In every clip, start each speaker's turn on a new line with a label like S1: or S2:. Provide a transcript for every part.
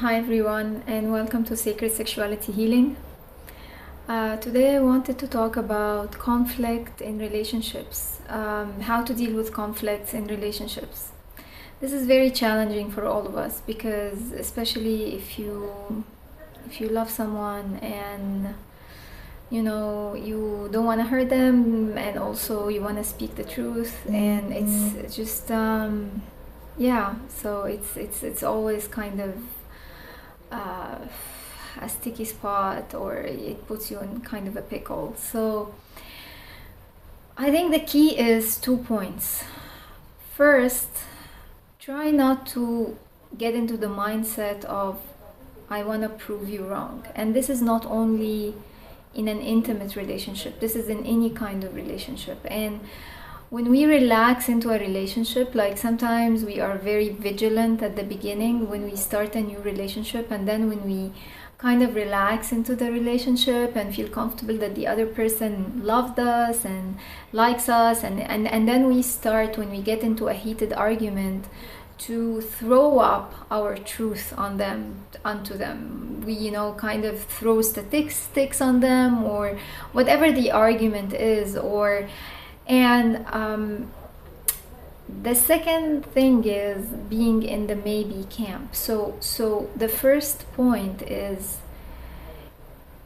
S1: Hi everyone, and welcome to Sacred Sexuality Healing. Today I wanted to talk about conflict in relationships, how to deal with conflicts in relationships. This is very challenging for all of us because especially if you love someone and you don't want to hurt them, and also you want to speak the truth, and it's just so it's always kind of a sticky spot, or it puts you in kind of a pickle. So I think the key is 2 points. First, try not to get into the mindset of I want to prove you wrong. And this is not only in an intimate relationship, this is in any kind of relationship. And when we relax into a relationship, like sometimes we are very vigilant at the beginning when we start a new relationship, and then when we kind of relax into the relationship and feel comfortable that the other person loved us and likes us, and then we start, when we get into a heated argument, to throw up our truth onto them. We kind of throw statistics on them, or whatever the argument is, and the second thing is being in the maybe camp. So the first point is,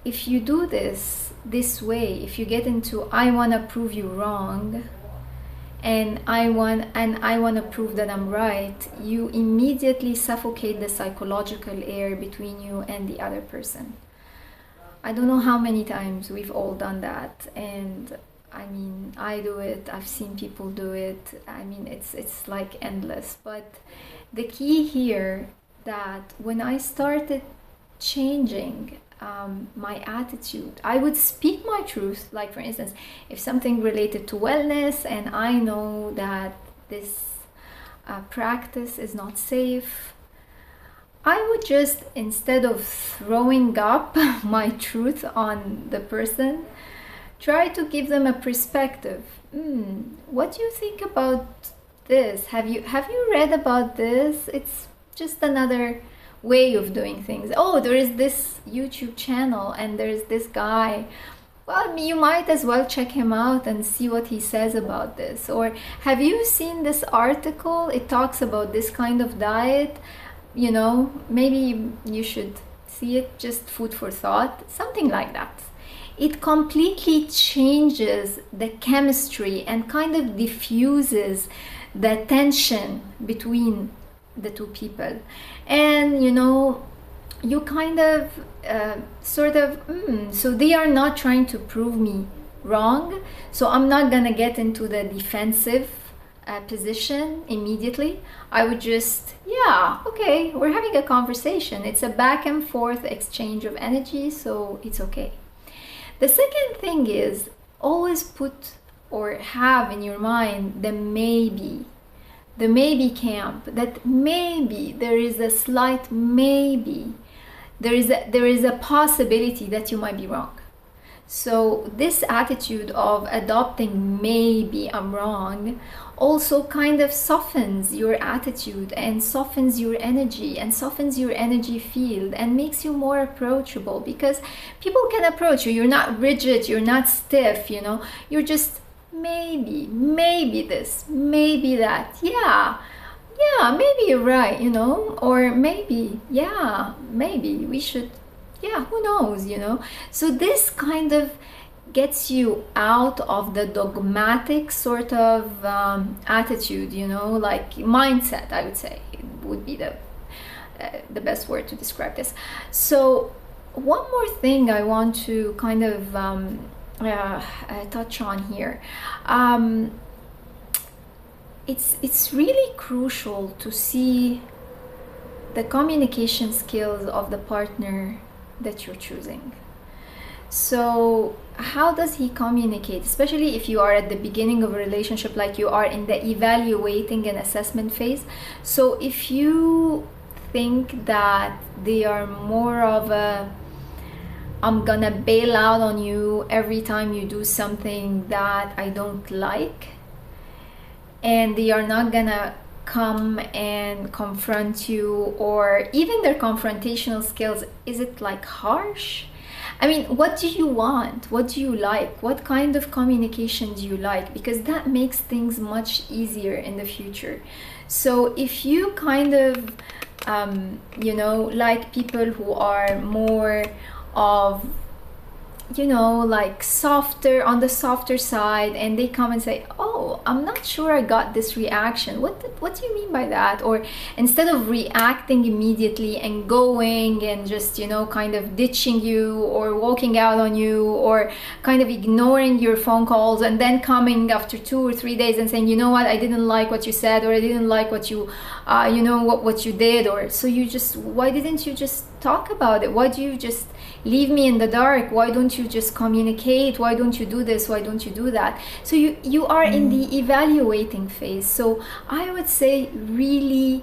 S1: if you do this way, if you get into I want to prove you wrong, and I want to prove that I'm right, you immediately suffocate the psychological air between you and the other person. I don't know how many times we've all done that, and I mean, I do it, I've seen people do it. I mean, it's like endless. But the key here, that when I started changing my attitude, I would speak my truth. Like, for instance, if something related to wellness and I know that this practice is not safe, I would just, instead of throwing up my truth on the person, try to give them a perspective. What do you think about this? Have you read about this? It's just another way of doing things. Oh, there is this YouTube channel and there's this guy. Well, you might as well check him out and see what he says about this. Or have you seen this article? It talks about this kind of diet. Maybe you should see it. Just food for thought, something like that. It completely changes the chemistry and kind of diffuses the tension between the two people. And you kind of so they are not trying to prove me wrong, so I'm not gonna get into the defensive position immediately. I would just, okay, we're having a conversation. It's a back and forth exchange of energy, so it's okay. The second thing is, always put or have in your mind the maybe camp, that maybe there is a slight maybe, there is a possibility that you might be wrong. So this attitude of adopting maybe I'm wrong also kind of softens your attitude and softens your energy field, and makes you more approachable, because people can approach you. You're not rigid, you're not stiff, you're just maybe this, maybe that, maybe you're right, or maybe we should, who knows, So this kind of gets you out of the dogmatic sort of attitude, like mindset, I would say, would be the best word to describe this. So one more thing I want to kind of touch on here. It's really crucial to see the communication skills of the partner that you're choosing. So how does he communicate, especially if you are at the beginning of a relationship, like you are in the evaluating and assessment phase? So if you think that they are more of a I'm gonna bail out on you every time you do something that I don't like, and they are not gonna come and confront you, or even their confrontational skills, is it like harsh? I mean, what do you want? What do you like? What kind of communication do you like? Because that makes things much easier in the future. So if you kind of like people who are more of, like softer, on the softer side, and they come and say, oh, I'm not sure I got this reaction, what do you mean by that? Or instead of reacting immediately and going and just kind of ditching you or walking out on you, or kind of ignoring your phone calls, and then coming after 2 or 3 days and saying, you know what, I didn't like what you said, or I didn't like what you what you did, or so why didn't you just talk about it? Why do you just leave me in the dark? Why don't you just communicate? Why don't you do this? Why don't you do that? So you are in the evaluating phase. So I would say really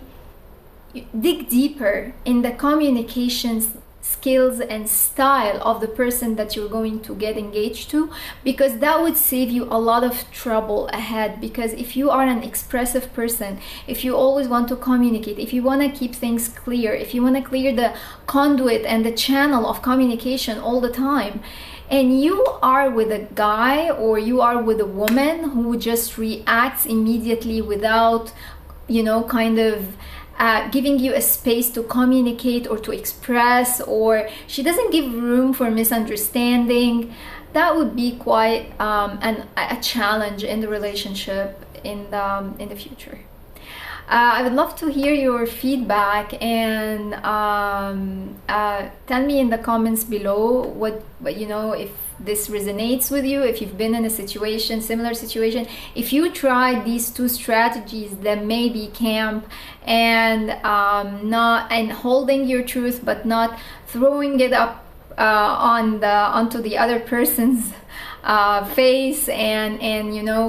S1: dig deeper in the communications skills and style of the person that you're going to get engaged to, because that would save you a lot of trouble ahead. Because if you are an expressive person, if you always want to communicate, if you want to keep things clear, if you want to clear the conduit and the channel of communication all the time, and you are with a guy or you are with a woman who just reacts immediately without kind of giving you a space to communicate or to express, or she doesn't give room for misunderstanding, that would be quite a challenge in the relationship in the future. I would love to hear your feedback, and tell me in the comments below what if this resonates with you, if you've been in a similar situation, if you tried these 2 strategies, the maybe camp and holding your truth but not throwing it up onto the other person's face, and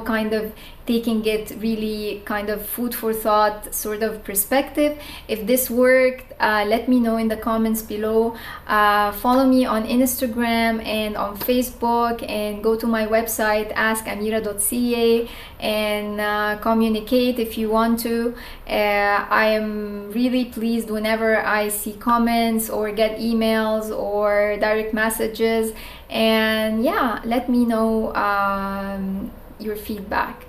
S1: kind of taking it really kind of food for thought sort of perspective. If this worked, let me know in the comments below. Follow me on Instagram and on Facebook, and go to my website askamira.ca and communicate if you want to. I am really pleased whenever I see comments or get emails or direct messages, and yeah, let me know your feedback.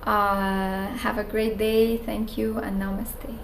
S1: Have a great day. Thank you, and namaste.